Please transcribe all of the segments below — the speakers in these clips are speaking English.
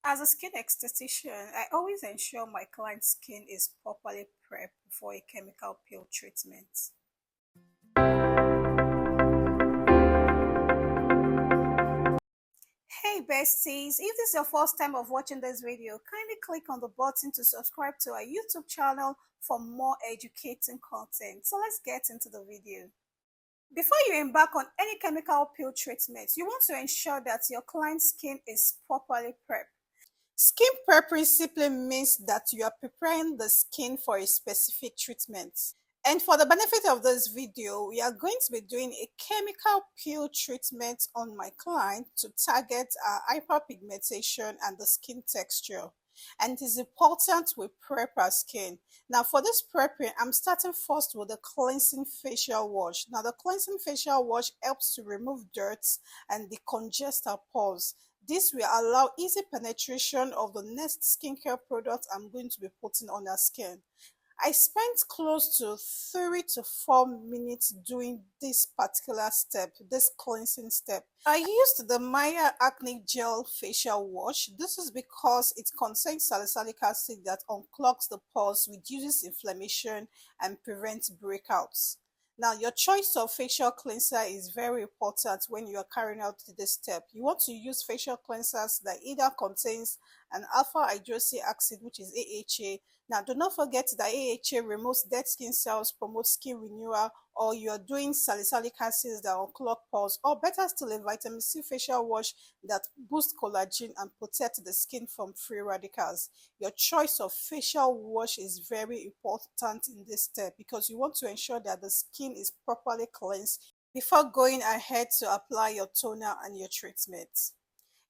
As a skin esthetician, I always ensure my client's skin is properly prepped before a chemical peel treatment. Hey besties, if this is your first time of watching this video, kindly click on the button to subscribe to our YouTube channel for more educating content. So let's get into the video. Before you embark on any chemical peel treatment, you want to ensure that your client's skin is properly prepped. Skin prepping simply means that you are preparing the skin for a specific treatment. And for the benefit of this video, we are going to be doing a chemical peel treatment on my client to target hyperpigmentation and the skin texture. And it is important we prep our skin. Now for this prepping, I'm starting first with the cleansing facial wash. Now the cleansing facial wash helps to remove dirt and decongest our pores. This will allow easy penetration of the next skincare product I'm going to be putting on our skin. I spent close to 3 to 4 minutes doing this particular step, this cleansing step. I used the Maya Acne Gel Facial Wash. This is because it contains salicylic acid that unclogs the pores, reduces inflammation, and prevents breakouts. Now, your choice of facial cleanser is very important when you are carrying out this step. You want to use facial cleansers that either contains an alpha hydroxy acid, which is AHA. Now, do not forget that AHA removes dead skin cells, promotes skin renewal, or you are doing salicylic acids that unclog pores, or better still, a vitamin C facial wash that boosts collagen and protects the skin from free radicals. Your choice of facial wash is very important in this step because you want to ensure that the skin is properly cleansed before going ahead to apply your toner and your treatment.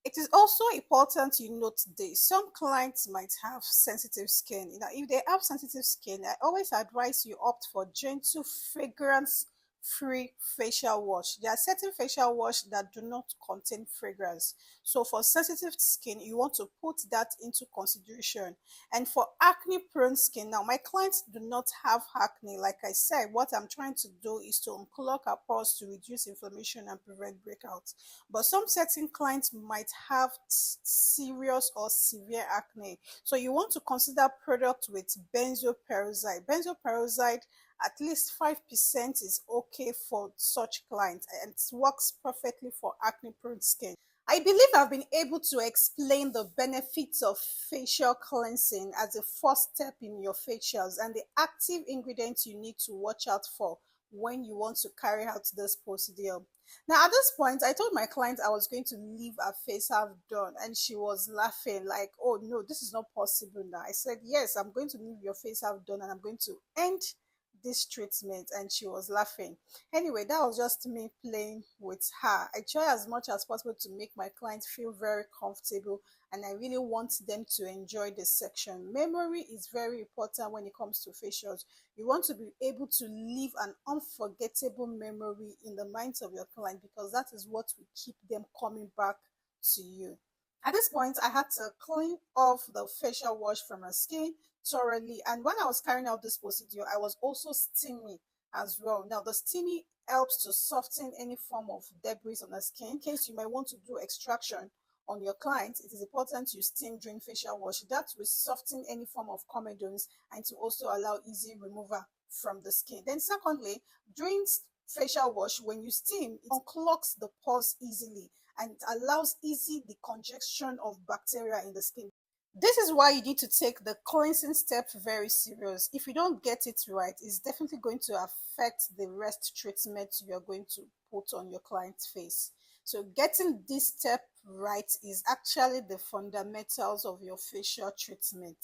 It is also important you note this. Some clients might have sensitive skin. If they have sensitive skin, I always advise you opt for gentle, fragrance free facial wash. There are certain facial wash that do not contain fragrance. So for sensitive skin, you want to put that into consideration. And for acne prone skin, now my clients do not have acne. Like I said, what I'm trying to do is to unclog our pores to reduce inflammation and prevent breakouts. But some certain clients might have serious or severe acne. So you want to consider product with benzoyl peroxide. Benzoyl peroxide, at least 5% is okay for such clients and it works perfectly for acne prone skin. I believe I've been able to explain the benefits of facial cleansing as a first step in your facials and the active ingredients you need to watch out for when you want to carry out this procedure. Now, at this point, I told my client I was going to leave her face half done, and she was laughing, like, oh no, this is not possible now. I said, yes, I'm going to leave your face half done, and I'm going to end this treatment. And she was laughing. Anyway, that was just me playing with her. I try as much as possible to make my clients feel very comfortable, and I really want them to enjoy this section. Memory is very important when it comes to facials. You want to be able to leave an unforgettable memory in the minds of your client because that is what will keep them coming back to you. At this point, I had to clean off the facial wash from her skin thoroughly. And when I was carrying out this procedure, I was also steaming as well. Now, the steaming helps to soften any form of debris on the skin. In case you might want to do extraction on your client, it is important you steam during facial wash. That will soften any form of comedones and to also allow easy removal from the skin. Then secondly, during facial wash, when you steam, it unclogs the pores easily and it allows easy decongestion of bacteria in the skin. This is why you need to take the cleansing step very serious. If you don't get it right, it's definitely going to affect the rest treatment you are going to put on your client's face. So getting this step right is actually the fundamentals of your facial treatment.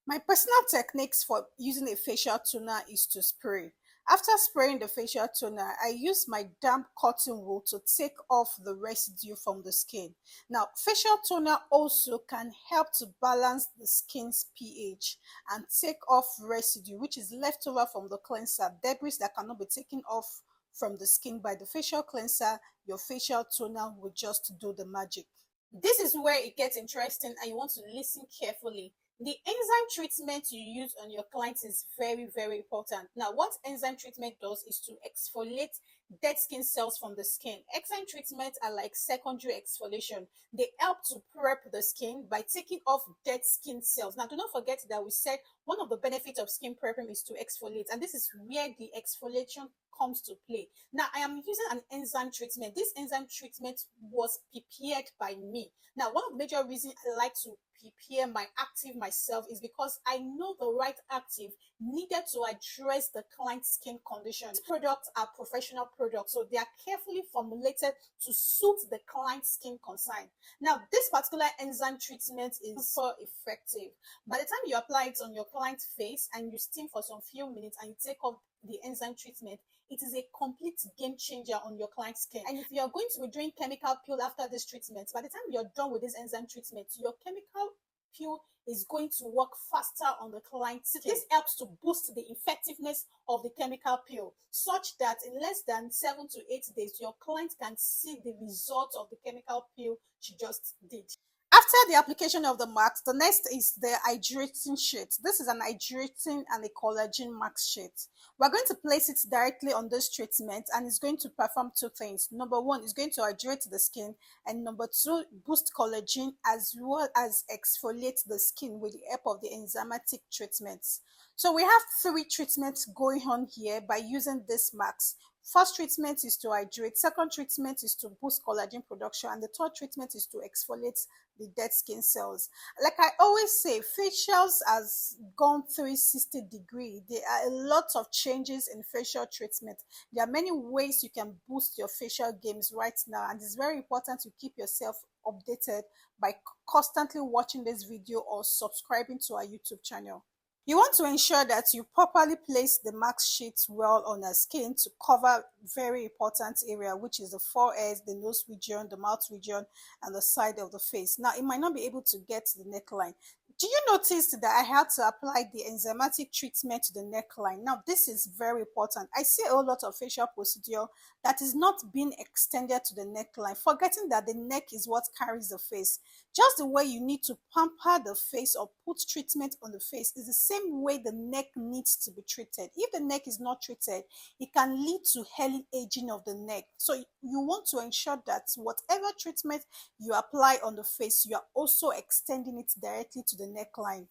My personal techniques for using a facial toner is to spray. After spraying the facial toner, I use my damp cotton wool to take off the residue from the skin. Now, facial toner also can help to balance the skin's pH and take off residue, which is left over from the cleanser, debris that cannot be taken off from the skin by the facial cleanser. Your facial toner will just do the magic. This is where it gets interesting and you want to listen carefully. The enzyme treatment you use on your clients is very, very important. Now, what enzyme treatment does is to exfoliate dead skin cells from the skin. Enzyme treatments are like secondary exfoliation. They help to prep the skin by taking off dead skin cells. Now, do not forget that we said one of the benefits of skin prepping is to exfoliate, and this is where the exfoliation comes to play. Now, I am using an enzyme treatment. This enzyme treatment was prepared by me. Now, one of the major reasons I like to prepare my active myself is because I know the right active needed to address the client's skin condition. These products are professional products, so they are carefully formulated to suit the client's skin concern. Now, this particular enzyme treatment is super effective. By the time you apply it on your client's face and you steam for some few minutes and you take off the enzyme treatment, it is a complete game changer on your client's skin. And if you're going to be doing chemical peel after this treatment, by the time you're done with this enzyme treatment, your chemical peel is going to work faster on the client's skin. This helps to boost the effectiveness of the chemical peel, such that in less than 7 to 8 days, your client can see the results of the chemical peel she just did. After the application of the mask, the next is the hydrating sheet. This is an hydrating and a collagen mask sheet. We're going to place it directly on this treatment, and it's going to perform two things. Number one, it's going to hydrate the skin, and number two, boost collagen as well as exfoliate the skin with the help of the enzymatic treatments. So we have three treatments going on here by using this mask. First treatment is to hydrate, second treatment is to boost collagen production, and the third treatment is to exfoliate the dead skin cells. Like I always say, facials has gone 360-degree. There are a lot of changes in facial treatment. There are many ways you can boost your facial games right now, and it's very important to keep yourself updated by constantly watching this video or subscribing to our YouTube channel. You want to ensure that you properly place the mask sheet well on our skin to cover very important area, which is the forehead, the nose region, the mouth region, and the side of the face. Now, it might not be able to get to the neckline. Do you notice that I had to apply the enzymatic treatment to the neckline? Now, this is very important. I see a whole lot of facial procedure that is not being extended to the neckline, forgetting that the neck is what carries the face. Just the way you need to pamper the face or put treatment on the face is the same way the neck needs to be treated. If the neck is not treated, it can lead to early aging of the neck. So you want to ensure that whatever treatment you apply on the face, you are also extending it directly to the neckline.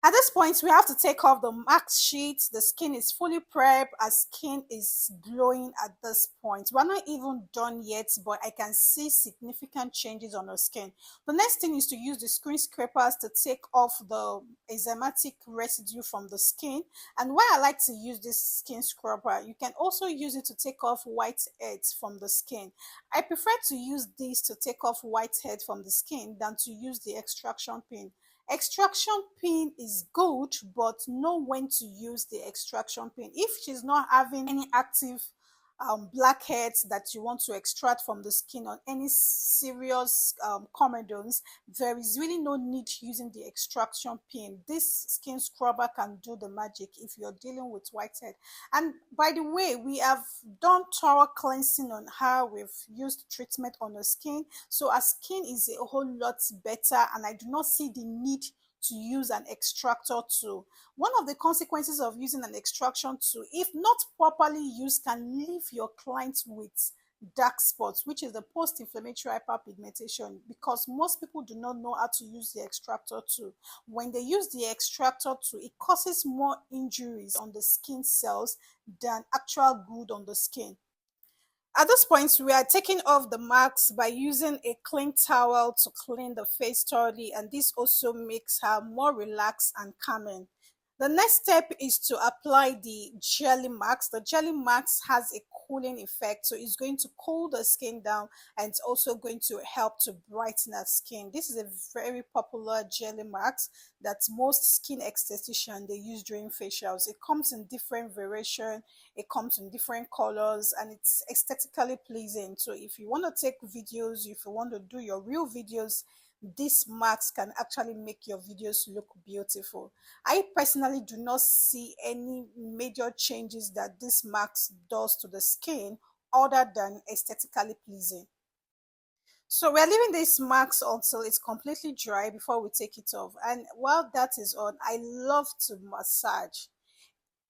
At this point, we have to take off the mask sheet. The skin is fully prepped. Our skin is glowing at this point. We're not even done yet, but I can see significant changes on our skin. The next thing is to use the screen scrapers to take off the enzymatic residue from the skin. And why I like to use this skin scrubber, you can also use it to take off whiteheads from the skin. I prefer to use this to take off whitehead from the skin than to use the extraction pin. Extraction pin is good, but know when to use the extraction pin. If she's not having any active blackheads that you want to extract from the skin or any serious comedones, there is really no need using the extraction pin. This skin scrubber can do the magic if you're dealing with whitehead. And by the way, we have done thorough cleansing on how we've used treatment on the skin, so our skin is a whole lot better, and I do not see the need to use an extractor tool. One of the consequences of using an extraction tool, if not properly used, can leave your client with dark spots, which is the post-inflammatory hyperpigmentation, because most people do not know how to use the extractor tool. When they use the extractor tool, it causes more injuries on the skin cells than actual good on the skin. At this point, we are taking off the marks by using a clean towel to clean the face thoroughly, and this also makes her more relaxed and calming. The next step is to apply the jelly mask. The jelly mask has a cooling effect, so it's going to cool the skin down, and it's also going to help to brighten our skin. This is a very popular jelly mask that most skin estheticians they use during facials. It comes in different variation, it comes in different colors, and it's aesthetically pleasing. So if you want to take videos, if you want to do your real videos, this mask can actually make your videos look beautiful. I personally do not see any major changes that this mask does to the skin other than aesthetically pleasing. So we're leaving this mask until it's completely dry before we take it off. And while that is on, I love to massage.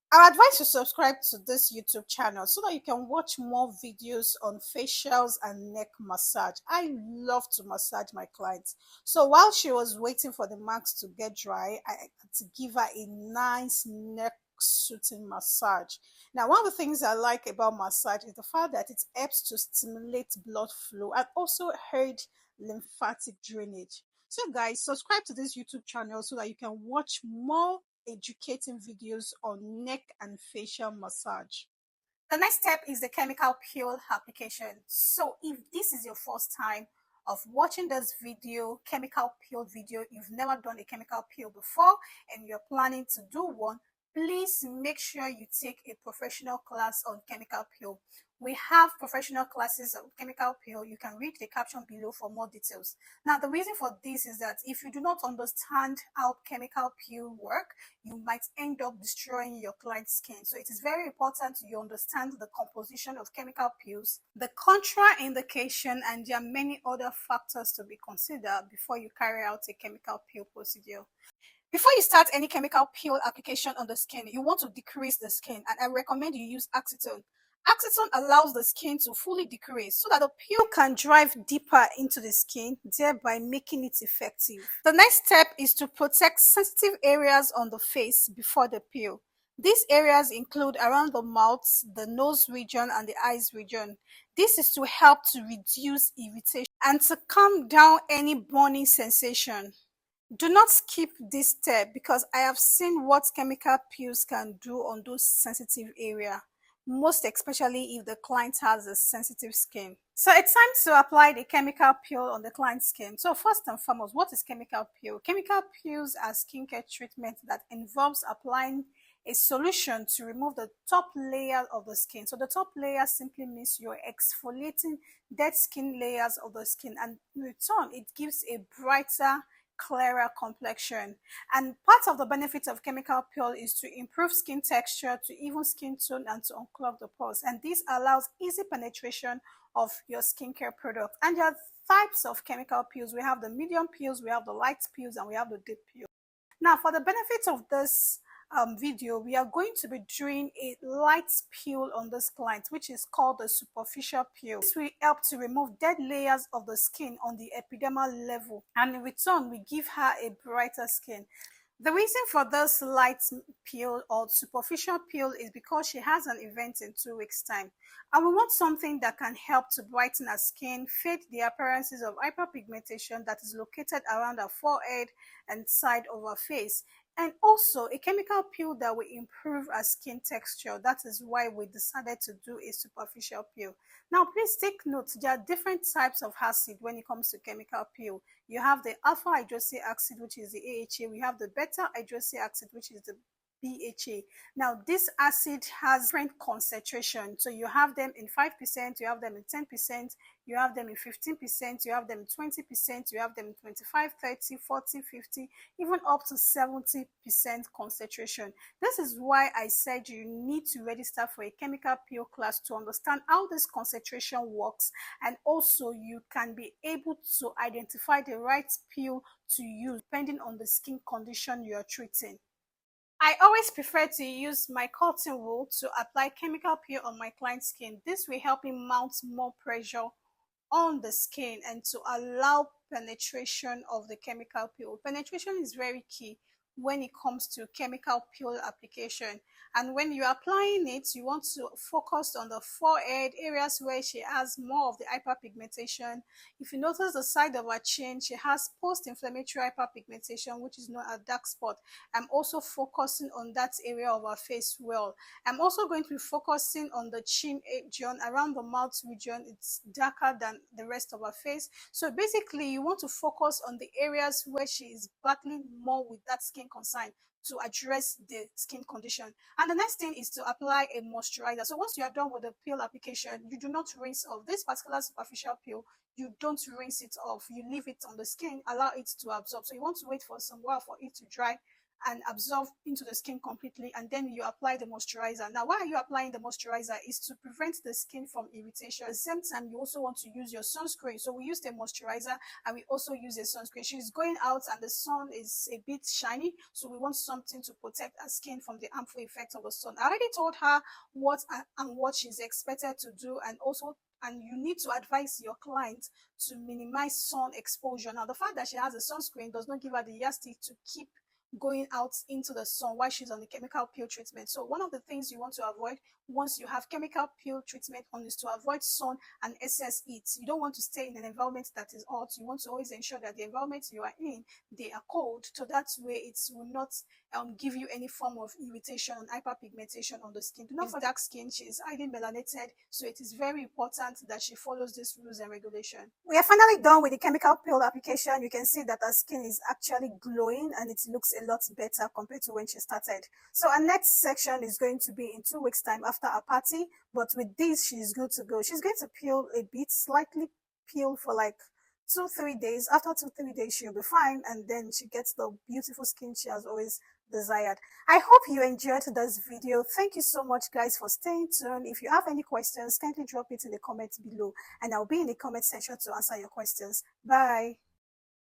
I advise you subscribe to this YouTube channel so that you can watch more videos on facials and neck massage. I love to massage my clients. So while she was waiting for the marks to get dry, I had to give her a nice neck soothing massage. Now, one of the things I like about massage is the fact that it helps to stimulate blood flow and also aid lymphatic drainage. So guys, subscribe to this YouTube channel so that you can watch more educating videos on neck and facial massage. The next step is the chemical peel application. So if this is your first time of watching this video, chemical peel video, you've never done a chemical peel before and you're planning to do one, please make sure you take a professional class on chemical peel. We have professional classes of chemical peel. You can read the caption below for more details. Now, the reason for this is that if you do not understand how chemical peel work, you might end up destroying your client's skin. So it is very important you understand the composition of chemical peels, the contraindication, and there are many other factors to be considered before you carry out a chemical peel procedure. Before you start any chemical peel application on the skin, you want to decrease the skin, and I recommend you use acetone. Acetone allows the skin to fully decrease so that the peel can drive deeper into the skin, thereby making it effective. The next step is to protect sensitive areas on the face before the peel. These areas include around the mouth, the nose region, and the eyes region. This is to help to reduce irritation and to calm down any burning sensation. Do not skip this step because I have seen what chemical peels can do on those sensitive areas, most especially if the client has a sensitive skin. So it's time to apply the chemical peel on the client's skin. So first and foremost, what is chemical peel? Chemical peels are skincare treatment that involves applying a solution to remove the top layer of the skin. So the top layer simply means you're exfoliating dead skin layers of the skin, and in return, it gives a brighter, clearer complexion. And part of the benefit of chemical peel is to improve skin texture, to even skin tone, and to unclog the pores. And this allows easy penetration of your skincare product. And there are types of chemical peels. We have the medium peels, we have the light peels, and we have the deep peels. Now, for the benefit of this video, we are going to be doing a light peel on this client, which is called the superficial peel. This will help to remove dead layers of the skin on the epidermal level, and in return, we give her a brighter skin. The reason for this light peel or superficial peel is because she has an event in 2 weeks' time. And we want something that can help to brighten her skin, fade the appearances of hyperpigmentation that is located around her forehead and side of her face. And also a chemical peel that will improve our skin texture. That is why we decided to do a superficial peel. Now, please take note, there are different types of acid when it comes to chemical peel. You have the alpha hydroxy acid, which is the AHA. We have the beta hydroxy acid, which is the BHA. Now, this acid has different concentration. So you have them in 5%, you have them in 10%, you have them in 15%, you have them in 20%, you have them in 25, 30, 40, 50, even up to 70% concentration. This is why I said you need to register for a chemical peel class to understand how this concentration works, and also you can be able to identify the right peel to use depending on the skin condition you are treating. I always prefer to use my cotton wool to apply chemical peel on my client's skin. This will help me mount more pressure on the skin and to allow penetration of the chemical peel. Penetration is very key when it comes to chemical peel application. And when you're applying it, you want to focus on the forehead, areas where she has more of the hyperpigmentation. If you notice the side of her chin, she has post-inflammatory hyperpigmentation, which is known as dark spot. I'm also focusing on that area of her face well. I'm also going to be focusing on the chin region, around the mouth region. It's darker than the rest of her face. So basically, you want to focus on the areas where she is battling more with that skin concern to address the skin condition. And the next thing is to apply a moisturizer. So once you are done with the peel application, you do not rinse off. This particular superficial peel, you don't rinse it off. You leave it on the skin, allow it to absorb. So you want to wait for some while for it to dry, and absorb into the skin completely, and then you apply the moisturizer. Now, why are you applying the moisturizer? Is to prevent the skin from irritation. At the same time, you also want to use your sunscreen. So we use the moisturizer and we also use a sunscreen. She's going out and the sun is a bit shiny, so we want something to protect our skin from the harmful effects of the sun. I already told her what she's expected to do, and you need to advise your client to minimize sun exposure. Now, the fact that she has a sunscreen does not give her the yardstick to keep going out into the sun while she's on the chemical peel treatment. So one of the things you want to avoid once you have chemical peel treatment on is to avoid sun and excess heat. You don't want to stay in an environment that is hot. You want to always ensure that the environment you are in, they are cold, so that way it will not give you any form of irritation and hyperpigmentation on the skin. Do not forget dark skin. She is highly melanated, so it is very important that she follows these rules and regulations. We are finally done with the chemical peel application. You can see that her skin is actually glowing and it looks a lot better compared to when she started. So our next section is going to be in 2 weeks time after our party, but with this she's good to go. She's going to peel a bit, slightly peel for like 2-3 days. After 2-3 days she'll be fine, and then she gets the beautiful skin she has always desired. I hope you enjoyed this video. Thank you so much guys for staying tuned. If you have any questions, kindly drop it in the comments below and I'll be in the comment section to answer your questions. Bye.